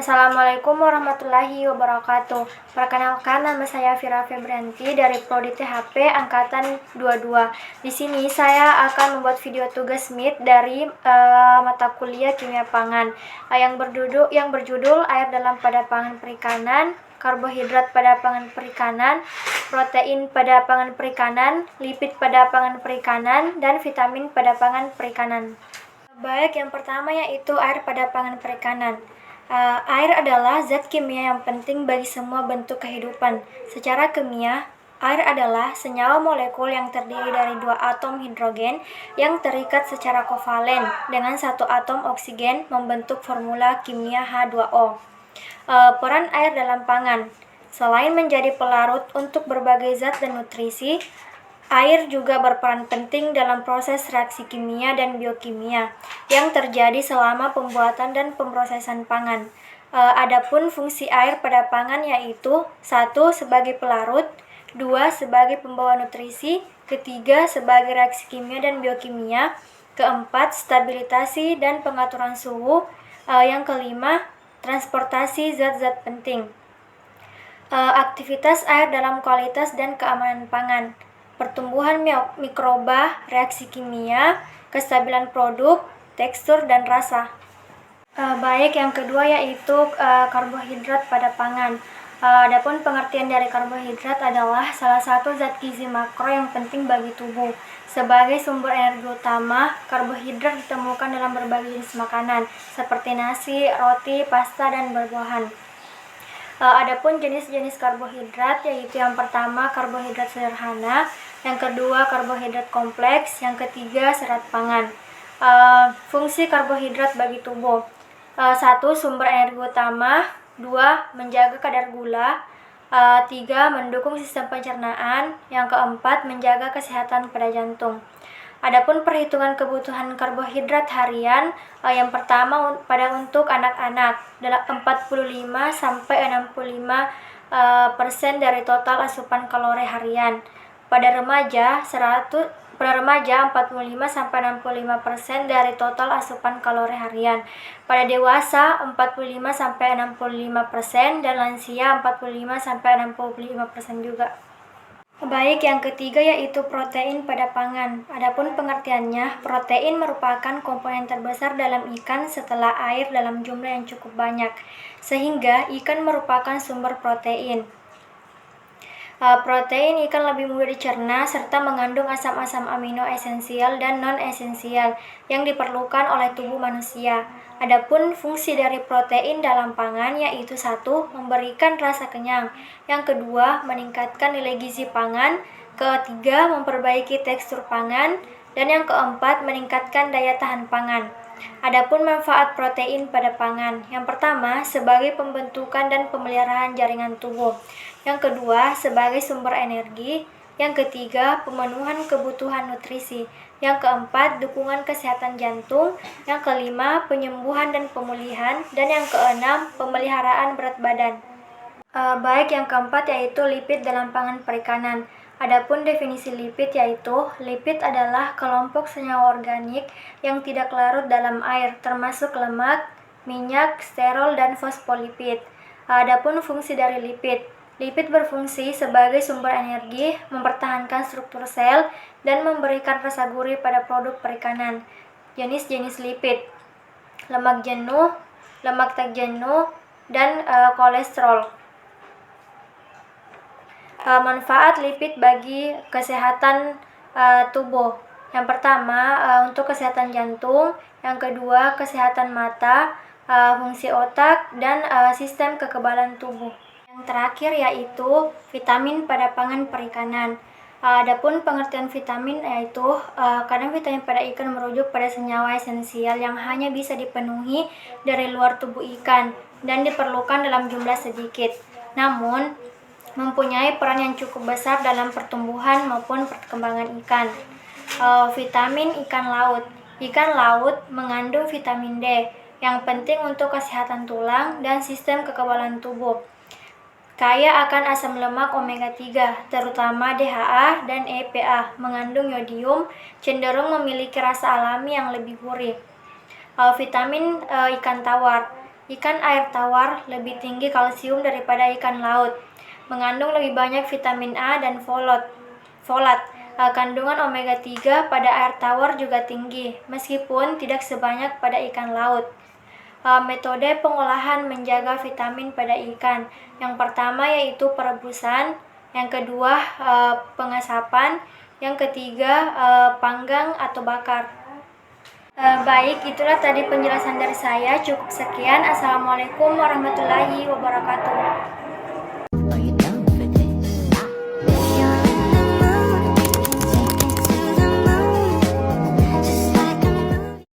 Assalamualaikum warahmatullahi wabarakatuh. Perkenalkan, nama saya Vira Febrianti dari Prodi THP Angkatan 22. Di sini saya akan membuat video tugas MIT dari mata kuliah Kimia Pangan yang berjudul Air dalam pada pangan perikanan, karbohidrat pada pangan perikanan, protein pada pangan perikanan, lipid pada pangan perikanan, dan vitamin pada pangan perikanan. Baik, yang pertama yaitu air pada pangan perikanan. Air adalah zat kimia yang penting bagi semua bentuk kehidupan. Secara kimia, air adalah senyawa molekul yang terdiri dari dua atom hidrogen yang terikat secara kovalen dengan satu atom oksigen membentuk formula kimia H2O. Peran air dalam pangan. Selain menjadi pelarut untuk berbagai zat dan nutrisi, air juga berperan penting dalam proses reaksi kimia dan biokimia yang terjadi selama pembuatan dan pemrosesan pangan. Adapun fungsi air pada pangan yaitu 1. Sebagai pelarut, 2. Sebagai pembawa nutrisi, ketiga sebagai reaksi kimia dan biokimia, keempat stabilisasi dan pengaturan suhu, yang kelima transportasi zat-zat penting. Aktivitas air dalam kualitas dan keamanan pangan. Pertumbuhan mikroba, reaksi kimia, kestabilan produk, tekstur, dan rasa. Baik, yang kedua yaitu karbohidrat pada pangan. Adapun pengertian dari karbohidrat adalah salah satu zat gizi makro yang penting bagi tubuh. Sebagai sumber energi utama, karbohidrat ditemukan dalam berbagai jenis makanan, seperti nasi, roti, pasta, dan buah-buahan. Adapun jenis-jenis karbohidrat yaitu yang pertama karbohidrat sederhana, yang kedua karbohidrat kompleks, yang ketiga serat pangan. Fungsi karbohidrat bagi tubuh. 1. Sumber energi utama, 2. Menjaga kadar gula, 3. Mendukung sistem pencernaan, yang keempat menjaga kesehatan pada jantung. Adapun perhitungan kebutuhan karbohidrat harian, yang pertama untuk anak-anak 45-65% dari total asupan kalori harian. Pada remaja 45-65% dari total asupan kalori harian. Pada dewasa 45-65% dan lansia 45-65% juga. Baik, yang ketiga yaitu protein pada pangan. Adapun pengertiannya, protein merupakan komponen terbesar dalam ikan setelah air dalam jumlah yang cukup banyak, sehingga ikan merupakan sumber protein. Protein ikan lebih mudah dicerna serta mengandung asam-asam amino esensial dan non-esensial yang diperlukan oleh tubuh manusia. Adapun fungsi dari protein dalam pangan yaitu 1. Memberikan rasa kenyang, yang kedua meningkatkan nilai gizi pangan, ketiga memperbaiki tekstur pangan, dan yang keempat meningkatkan daya tahan pangan. Adapun manfaat protein pada pangan, yang pertama sebagai pembentukan dan pemeliharaan jaringan tubuh, yang kedua sebagai sumber energi, yang ketiga pemenuhan kebutuhan nutrisi, yang keempat dukungan kesehatan jantung, yang kelima penyembuhan dan pemulihan, dan yang keenam pemeliharaan berat badan. Baik, yang keempat yaitu lipid dalam pangan perikanan. Adapun definisi lipid yaitu lipid adalah kelompok senyawa organik yang tidak larut dalam air, termasuk lemak, minyak, sterol, dan fosfolipid. Adapun fungsi dari lipid. Lipid berfungsi sebagai sumber energi, mempertahankan struktur sel, dan memberikan rasa gurih pada produk perikanan. Jenis-jenis lipid: lemak jenuh, lemak tak jenuh, dan kolesterol. Manfaat lipid bagi kesehatan tubuh. Yang pertama untuk kesehatan jantung, yang kedua kesehatan mata, fungsi otak, dan sistem kekebalan tubuh. Yang terakhir yaitu vitamin pada pangan perikanan. Adapun pengertian vitamin yaitu kadang vitamin pada ikan merujuk pada senyawa esensial yang hanya bisa dipenuhi dari luar tubuh ikan dan diperlukan dalam jumlah sedikit, namun mempunyai peran yang cukup besar dalam pertumbuhan maupun perkembangan ikan. Vitamin ikan laut. Ikan laut mengandung vitamin D yang penting untuk kesehatan tulang dan sistem kekebalan tubuh. Kaya akan asam lemak omega 3, terutama DHA dan EPA, mengandung yodium, cenderung memiliki rasa alami yang lebih gurih. Vitamin ikan tawar. Ikan air tawar lebih tinggi kalsium daripada ikan laut, mengandung lebih banyak vitamin A dan folat. Kandungan omega 3 pada air tawar juga tinggi, meskipun tidak sebanyak pada ikan laut. Metode pengolahan menjaga vitamin pada ikan. Yang pertama yaitu perebusan, yang kedua pengasapan, yang ketiga panggang atau bakar. Baik, itulah tadi penjelasan dari saya. Cukup sekian. Assalamualaikum warahmatullahi wabarakatuh.